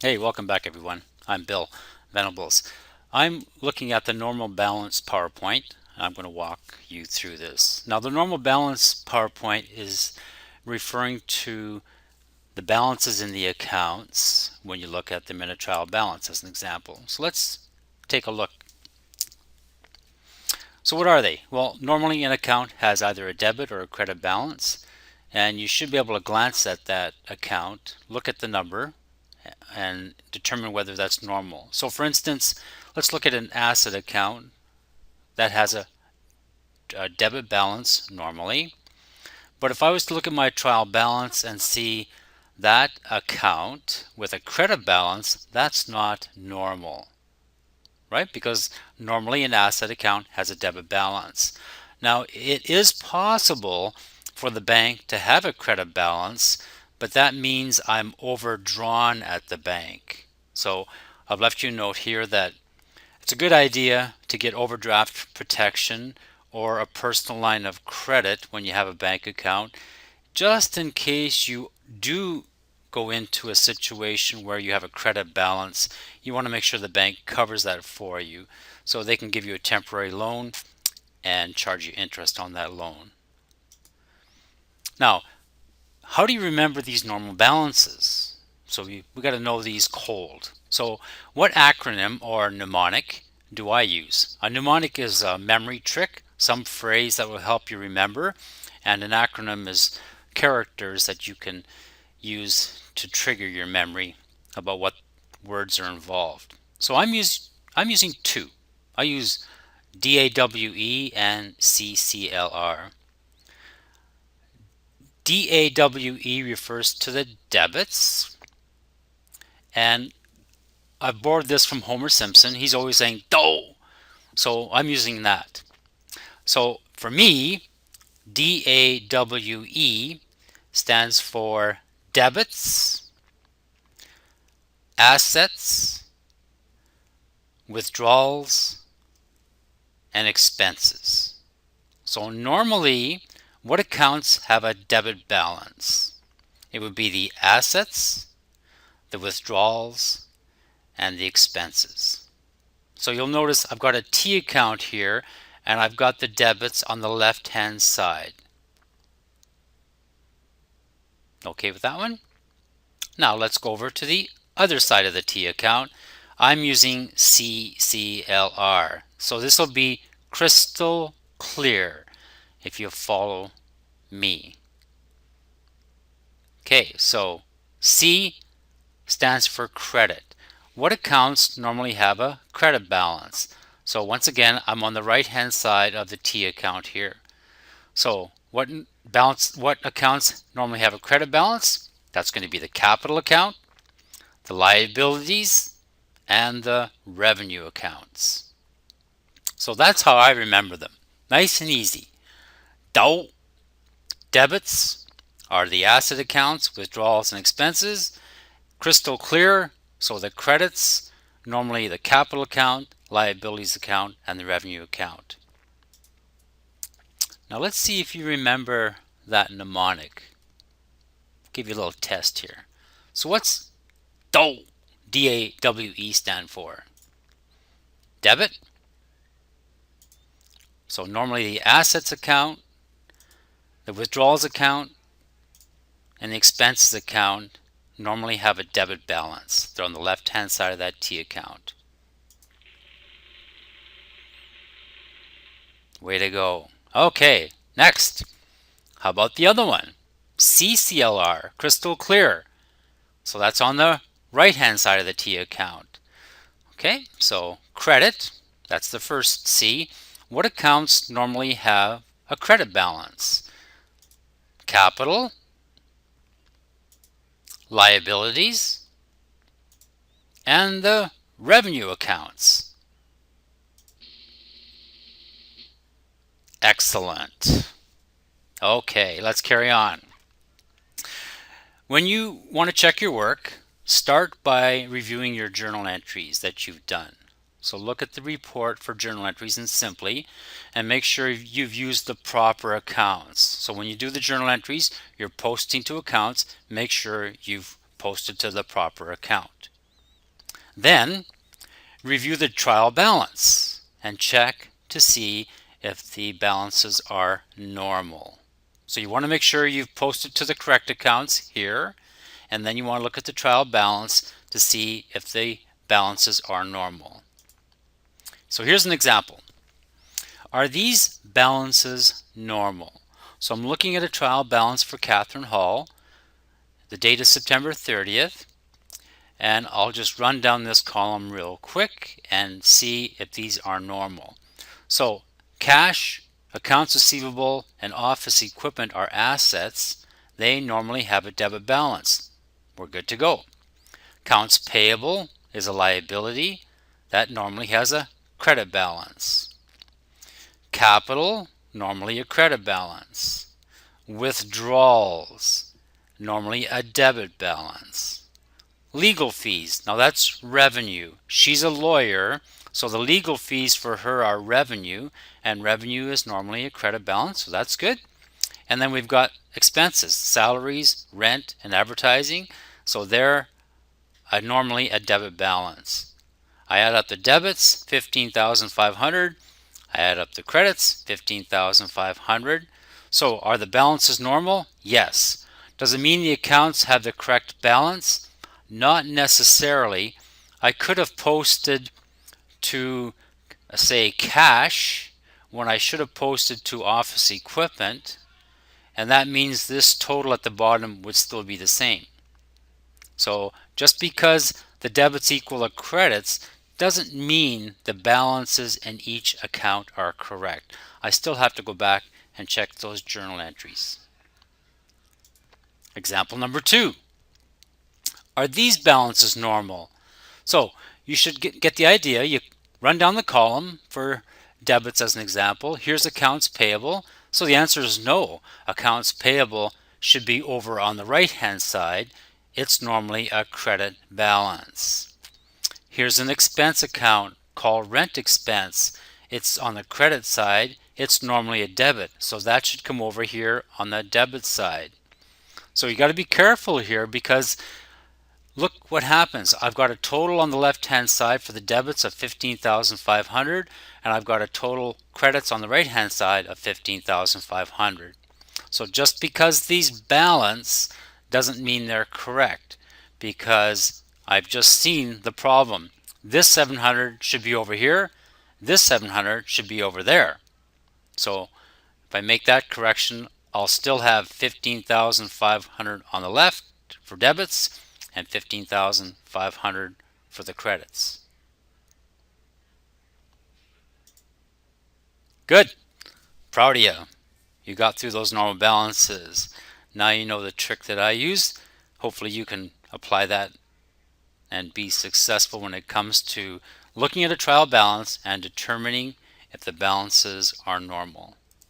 Hey, welcome back everyone. I'm Bill Venables. I'm looking at the normal balance PowerPoint. I'm going to walk you through this. Now, the normal balance PowerPoint is referring to the balances in the accounts when you look at the minute trial balance as an example. So let's take a look. So what are they? Well, normally an account has either a debit or a credit balance, and you should be able to glance at that account, look at the number, and determine whether that's normal. So for instance, let's look at an asset account that has a debit balance normally. But if I was to look at my trial balance and see that account with a credit balance, that's not normal, right? Because normally an asset account has a debit balance. Now, it is possible for the bank to have a credit balance, but that means I'm overdrawn at the bank. So I've left you a note here that it's a good idea to get overdraft protection or a personal line of credit when you have a bank account, just in case you do go into a situation where you have a credit balance. You want to make sure the bank covers that for you so they can give you a temporary loan and charge you interest on that loan. Now, how do you remember these normal balances? So we got to know these cold. So what acronym or mnemonic do I use? A mnemonic is a memory trick, some phrase that will help you remember, and an acronym is characters that you can use to trigger your memory about what words are involved. So I'm using two. I use DAWE and CCLR. DAWE refers to the debits, and I borrowed this from Homer Simpson. He's always saying "dough," so I'm using that. So for me, DAWE stands for debits, assets, withdrawals, and expenses. So normally, what accounts have a debit balance? It would be the assets, the withdrawals, and the expenses. So you'll notice I've got a T account here and I've got the debits on the left hand side. Okay with that one? Now let's go over to the other side of the T account. I'm using CCLR. So this will be crystal clear if you follow me. Okay, so C stands for credit. What accounts normally have a credit balance? So once again, I'm on the right hand side of the T account here. So what accounts normally have a credit balance? That's going to be the capital account, the liabilities, and the revenue accounts. So that's how I remember them. Nice and easy. Debits are the asset accounts, withdrawals, and expenses. Crystal clear, so the credits, normally the capital account, liabilities account, and the revenue account. Now let's see if you remember that mnemonic. I'll give you a little test here. So what's DAWE, D-A-W-E stand for? Debit. So normally the assets account, the withdrawals account, and the expenses account normally have a debit balance. They're on the left hand side of that T account. Way to go. Okay, next. How about the other one? CCLR, crystal clear. So that's on the right hand side of the T account. Okay, so credit, that's the first C. What accounts normally have a credit balance? Capital, liabilities, and the revenue accounts. Excellent. Okay, let's carry on. When you want to check your work, start by reviewing your journal entries that you've done. So look at the report for journal entries and simply, and make sure you've used the proper accounts. So when you do the journal entries, you're posting to accounts, make sure you've posted to the proper account. Then review the trial balance and check to see if the balances are normal. So you want to make sure you've posted to the correct accounts here, and then you want to look at the trial balance to see if the balances are normal. So here's an example. Are these balances normal? So I'm looking at a trial balance for Catherine Hall. The date is September 30th. And I'll just run down this column real quick and see if these are normal. So cash, accounts receivable, and office equipment are assets. They normally have a debit balance. We're good to go. Accounts payable is a liability. That normally has a credit balance. Capital, normally a credit balance. Withdrawals, normally a debit balance. Legal fees, now that's revenue. She's a lawyer, so the legal fees for her are revenue, and revenue is normally a credit balance, so that's good. And then we've got expenses, salaries, rent, and advertising, so they're normally a debit balance. I add up the debits, $15,500. I add up the credits, $15,500. So are the balances normal? Yes. Does it mean the accounts have the correct balance? Not necessarily. I could have posted to, say, cash when I should have posted to office equipment, and that means this total at the bottom would still be the same. So just because the debits equal the credits doesn't mean the balances in each account are correct. I still have to go back and check those journal entries. Example number 2. Are these balances normal? So you should get the idea. You run down the column for debits as an example. Here's accounts payable. So the answer is no. Accounts payable should be over on the right hand side. It's normally a credit balance. Here's an expense account called rent expense. It's on the credit side. It's normally a debit. So that should come over here on the debit side. So you got to be careful here because look what happens. I've got a total on the left hand side for the debits of $15,500, and I've got a total credits on the right hand side of $15,500. So just because these balance doesn't mean they're correct, because I've just seen the problem. This 700 should be over here. This 700 should be over there. So if I make that correction, I'll still have 15,500 on the left for debits and 15,500 for the credits. Good. Proud of you. You got through those normal balances. Now you know the trick that I use. Hopefully you can apply that and be successful when it comes to looking at a trial balance and determining if the balances are normal.